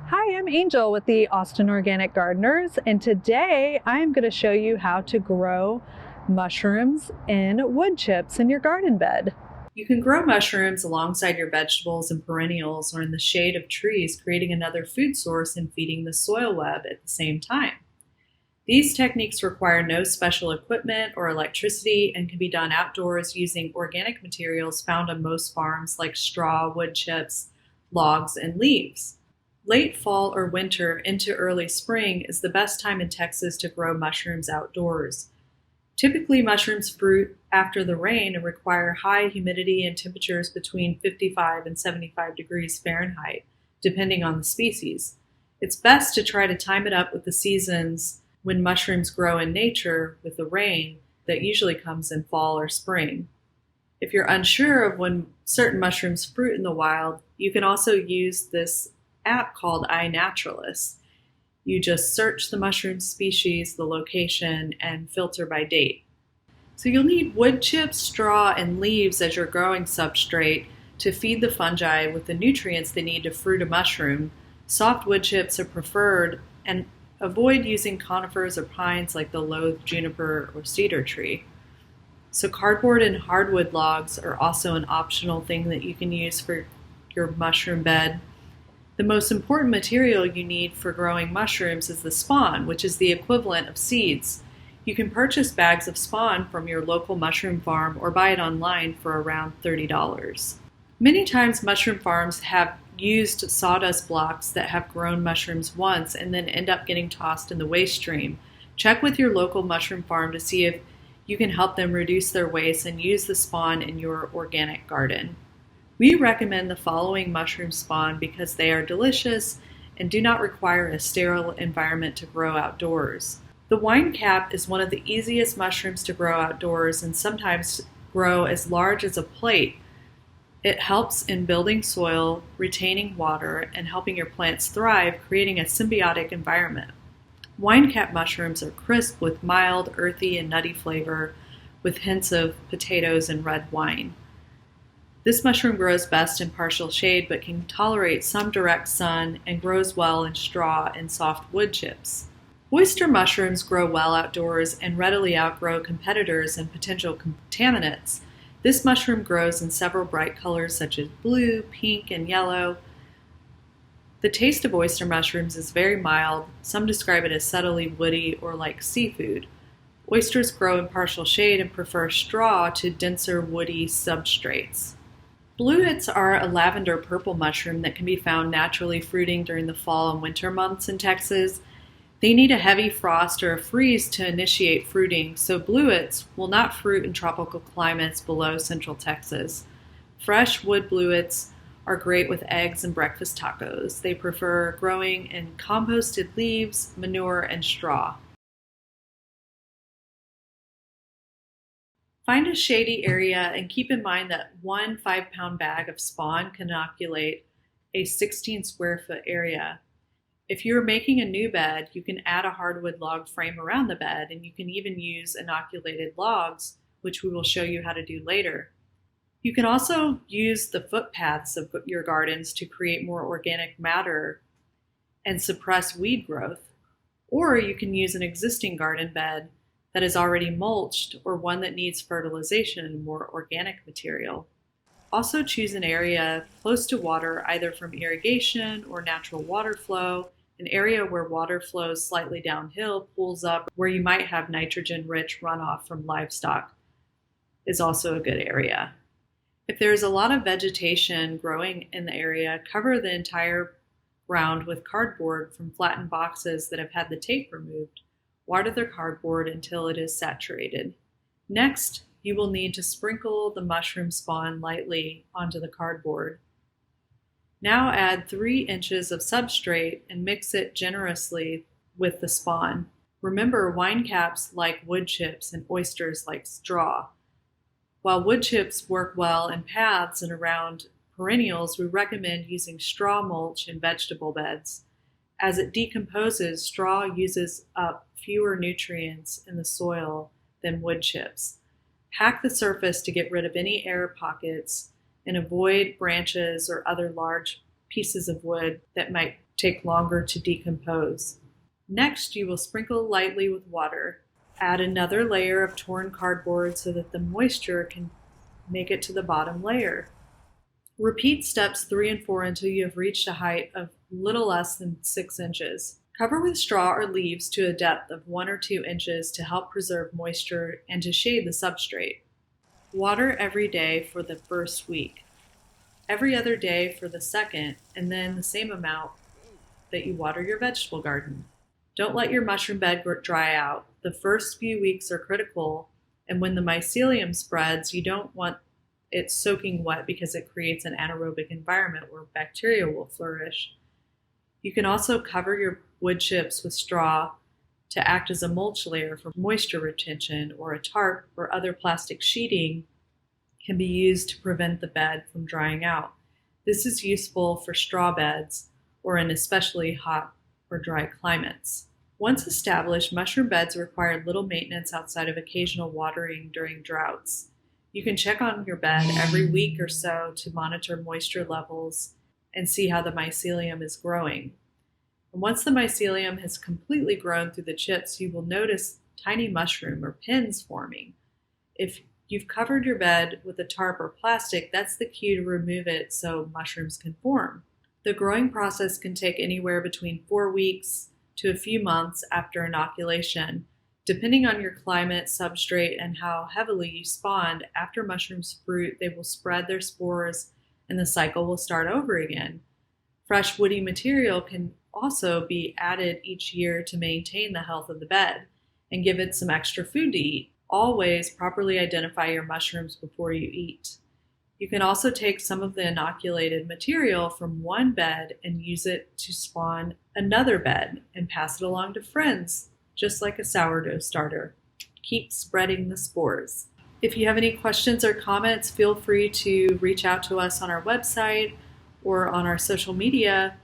Hi, I'm Angel with the Austin Organic Gardeners, and today I'm going to show you how to grow mushrooms in wood chips in your garden bed. You can grow mushrooms alongside your vegetables and perennials or in the shade of trees, creating another food source and feeding the soil web at the same time. These techniques require no special equipment or electricity and can be done outdoors using organic materials found on most farms like straw, wood chips, logs, and leaves. Late fall or winter into early spring is the best time in Texas to grow mushrooms outdoors. Typically, mushrooms fruit after the rain and require high humidity and temperatures between 55 and 75 degrees Fahrenheit, depending on the species. It's best to try to time it up with the seasons when mushrooms grow in nature with the rain that usually comes in fall or spring. If you're unsure of when certain mushrooms fruit in the wild, you can also use this app called iNaturalist. You just search the mushroom species, the location, and filter by date. So you'll need wood chips, straw, and leaves as your growing substrate to feed the fungi with the nutrients they need to fruit a mushroom. Soft wood chips are preferred, and avoid using conifers or pines like the loathed juniper or cedar tree. So cardboard and hardwood logs are also an optional thing that you can use for your mushroom bed. The most important material you need for growing mushrooms is the spawn, which is the equivalent of seeds. You can purchase bags of spawn from your local mushroom farm or buy it online for around $30. Many times mushroom farms have used sawdust blocks that have grown mushrooms once and then end up getting tossed in the waste stream. Check with your local mushroom farm to see if you can help them reduce their waste and use the spawn in your organic garden. We recommend the following mushroom spawn because they are delicious and do not require a sterile environment to grow outdoors. The wine cap is one of the easiest mushrooms to grow outdoors and sometimes grow as large as a plate. It helps in building soil, retaining water, and helping your plants thrive, creating a symbiotic environment. Wine cap mushrooms are crisp with mild, earthy, and nutty flavor with hints of potatoes and red wine. This mushroom grows best in partial shade but can tolerate some direct sun and grows well in straw and soft wood chips. Oyster mushrooms grow well outdoors and readily outgrow competitors and potential contaminants. This mushroom grows in several bright colors such as blue, pink, and yellow. The taste of oyster mushrooms is very mild. Some describe it as subtly woody or like seafood. Oysters grow in partial shade and prefer straw to denser woody substrates. Bluets are a lavender purple mushroom that can be found naturally fruiting during the fall and winter months in Texas. They need a heavy frost or a freeze to initiate fruiting, so bluets will not fruit in tropical climates below central Texas. Fresh wood bluets are great with eggs and breakfast tacos. They prefer growing in composted leaves, manure, and straw. Find a shady area and keep in mind that one 5-pound bag of spawn can inoculate a 16 square foot area. If you're making a new bed, you can add a hardwood log frame around the bed, and you can even use inoculated logs, which we will show you how to do later. You can also use the footpaths of your gardens to create more organic matter and suppress weed growth. Or you can use an existing garden bed that is already mulched or one that needs fertilization and more organic material. Also choose an area close to water, either from irrigation or natural water flow. An area where water flows slightly downhill, pools up, where you might have nitrogen-rich runoff from livestock is also a good area. If there's a lot of vegetation growing in the area, cover the entire ground with cardboard from flattened boxes that have had the tape removed. Water the cardboard until it is saturated. Next, you will need to sprinkle the mushroom spawn lightly onto the cardboard. Now add 3 inches of substrate and mix it generously with the spawn. Remember, wine caps like wood chips and oysters like straw. While wood chips work well in paths and around perennials, we recommend using straw mulch in vegetable beds. As it decomposes, straw uses up fewer nutrients in the soil than wood chips. Pack the surface to get rid of any air pockets and avoid branches or other large pieces of wood that might take longer to decompose. Next, you will sprinkle lightly with water. Add another layer of torn cardboard so that the moisture can make it to the bottom layer. Repeat steps 3 and 4 until you have reached a height of little less than 6 inches. Cover with straw or leaves to a depth of 1 or 2 inches to help preserve moisture and to shade the substrate. Water every day for the first week, every other day for the second, and then the same amount that you water your vegetable garden. Don't let your mushroom bed dry out. The first few weeks are critical, and when the mycelium spreads, you don't want it soaking wet because it creates an anaerobic environment where bacteria will flourish. You can also cover your wood chips with straw to act as a mulch layer for moisture retention, or a tarp or other plastic sheeting can be used to prevent the bed from drying out. This is useful for straw beds or in especially hot or dry climates. Once established, mushroom beds require little maintenance outside of occasional watering during droughts. You can check on your bed every week or so to monitor moisture levels and see how the mycelium is growing. And once the mycelium has completely grown through the chips, you will notice tiny mushroom or pins forming. If you've covered your bed with a tarp or plastic, that's the cue to remove it so mushrooms can form. The growing process can take anywhere between 4 weeks to a few months after inoculation. Depending on your climate, substrate, and how heavily you spawned, after mushrooms fruit, they will spread their spores and the cycle will start over again. Fresh woody material can also be added each year to maintain the health of the bed and give it some extra food to eat. Always properly identify your mushrooms before you eat. You can also take some of the inoculated material from one bed and use it to spawn another bed and pass it along to friends, just like a sourdough starter. Keep spreading the spores. If you have any questions or comments, feel free to reach out to us on our website or on our social media.